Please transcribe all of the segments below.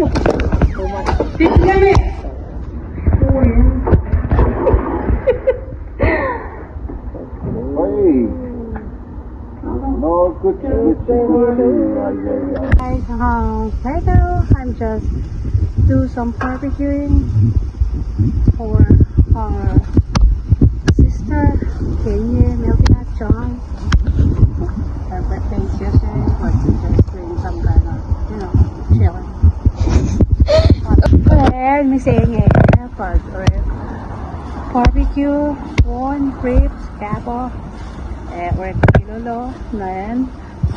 Kenye. No, good. Guys, right now I'm just do some barbecuing for our sister Kenye, Melvina, John. Her birthday is yesterday, but we're just doing some kind of, chilling. Well, Miss Kenye, barbecue, corn, ribs, kebab. We're kilolo, then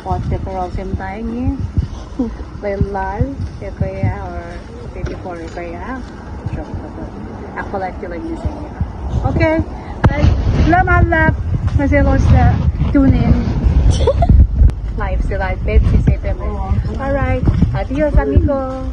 what the program time little live, or maybe for kaya. Ako like to like this area. Okay, salamat lang kasi lost na tune in. Live sila, bed si Sete. Alright, adios amigo.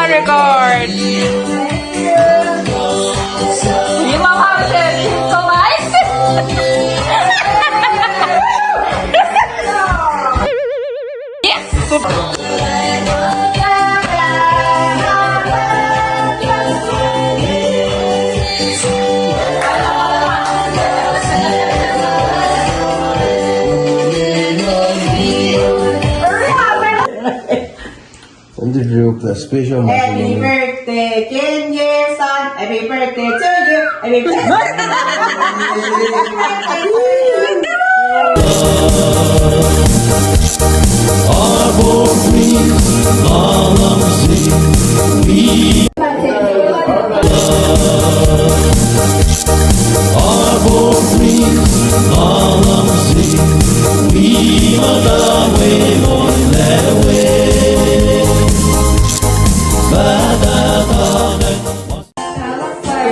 Record. You love how it's so nice. Yes. The special Happy birthday, Kenye son. Happy birthday to you. Happy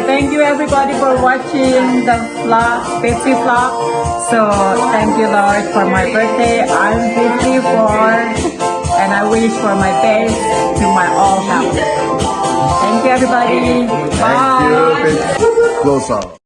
Thank you everybody for watching the vlog, 50 vlog. So thank you Lord for my birthday. I'm 54 and I wish for my best to my all family. Thank you everybody. Bye. Close up.